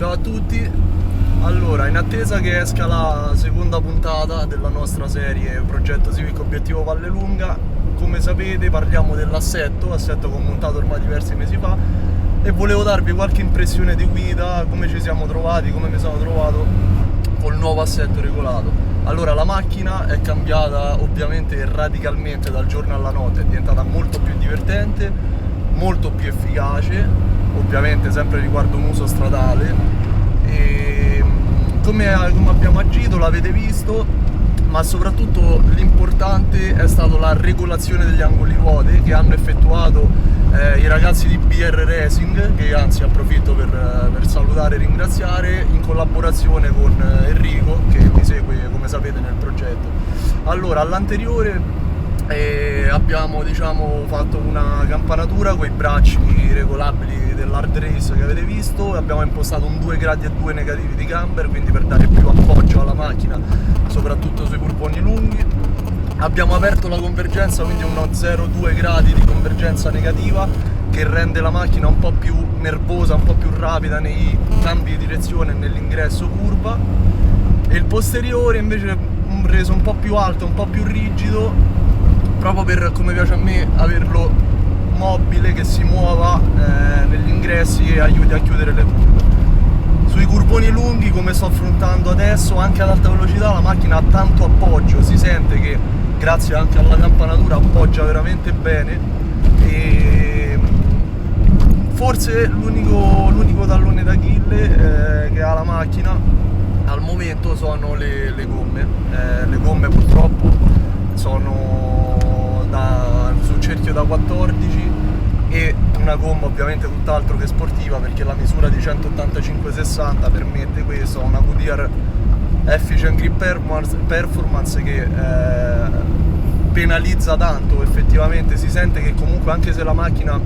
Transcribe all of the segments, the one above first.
Ciao a tutti. Allora, in attesa che esca la seconda puntata della nostra serie Progetto Civico Obiettivo Vallelunga, come sapete parliamo dell'assetto che ho montato ormai diversi mesi fa, e volevo darvi qualche impressione di guida, come ci siamo trovati, come mi sono trovato col nuovo assetto regolato. Allora, la macchina è cambiata ovviamente radicalmente dal giorno alla notte, è diventata molto più divertente, molto più efficace, ovviamente sempre riguardo un uso stradale. E come abbiamo agito l'avete visto, ma soprattutto l'importante è stato la regolazione degli angoli ruote che hanno effettuato i ragazzi di BR Racing, che anzi approfitto per salutare e ringraziare, in collaborazione con Enrico, che mi segue come sapete nel progetto. Allora, all'anteriore abbiamo fatto una campanatura con i bracci regolabili dell'hard race che avete visto, abbiamo impostato un 2 gradi e 2 negativi di camber, quindi per dare più appoggio alla macchina soprattutto sui curvoni lunghi. Abbiamo aperto la convergenza, quindi uno 0,2 gradi di convergenza negativa che rende la macchina un po' più nervosa, un po' più rapida nei cambi di direzione e nell'ingresso curva, e il posteriore invece reso un po' più alto, un po' più rigido, proprio per, come piace a me, averlo mobile, che si muova negli ingressi e aiuti a chiudere le curve. Sui curvoni lunghi, come sto affrontando adesso, anche ad alta velocità la macchina ha tanto appoggio, si sente che grazie anche alla campanatura appoggia veramente bene, e forse l'unico tallone d'Achille che ha la macchina al momento sono le gomme. Le gomme purtroppo sono sul cerchio da 14 e una gomma ovviamente tutt'altro che sportiva, perché la misura di 185/60 permette questo, una Goodyear Efficient Grip Performance che penalizza tanto. Effettivamente si sente che comunque, anche se la macchina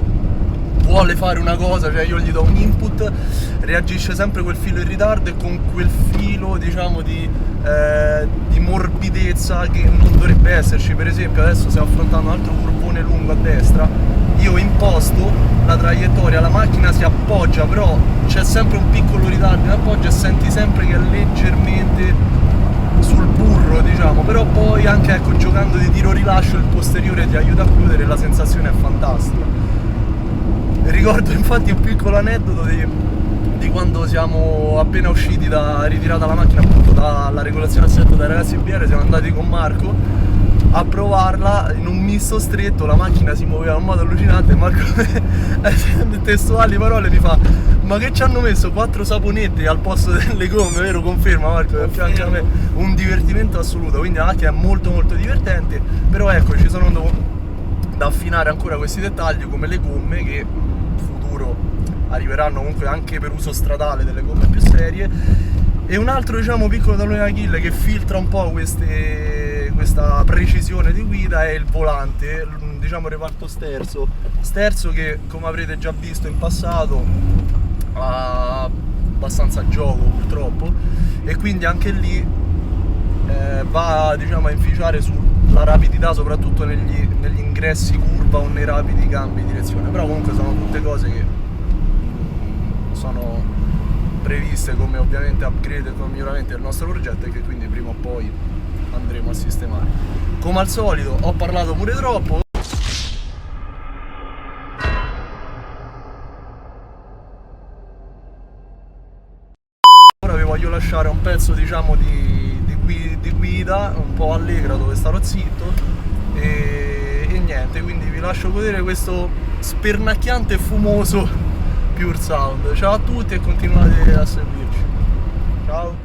vuole fare una cosa, cioè io gli do un input, reagisce sempre quel filo in ritardo e con quel filo di morbidezza che non dovrebbe esserci. Per esempio adesso stiamo affrontando un altro curvone lungo a destra, io imposto la traiettoria, la macchina si appoggia, però c'è sempre un piccolo ritardo in appoggio e senti sempre che è leggermente sul burro, però poi anche giocando di tiro rilascio il posteriore ti aiuta a chiudere e la sensazione è fantastica. Ricordo infatti un piccolo aneddoto di quando siamo appena usciti ritirata la macchina appunto dalla regolazione assetto dai ragazzi BR, siamo andati con Marco a provarla in un misto stretto, la macchina si muoveva in un modo allucinante. Marco, testuali parole, mi fa: ma che ci hanno messo 4 saponette al posto delle gomme, vero? Conferma Marco, che anche a me un divertimento assoluto, quindi la macchina è molto molto divertente, però ecco, ci sono da affinare ancora questi dettagli, come le gomme, che in futuro arriveranno comunque anche per uso stradale, delle gomme più serie. E un altro piccolo tallone d'Achille che filtra un po' questa precisione di guida è il volante, reparto sterzo che, come avrete già visto in passato, ha abbastanza gioco purtroppo, e quindi anche lì va a inficiare sulla rapidità, soprattutto negli ingressi curva o nei rapidi cambi di direzione. Però comunque sono tutte cose che sono previste come ovviamente upgrade e come miglioramenti del nostro progetto, e che quindi prima o poi andremo a sistemare. Come al solito ho parlato pure troppo. Ora vi voglio lasciare un pezzo di guida un po' allegra, dove starò zitto, e niente, quindi vi lascio godere questo spernacchiante e fumoso Pure Sound. Ciao a tutti e continuate a seguirci. Ciao.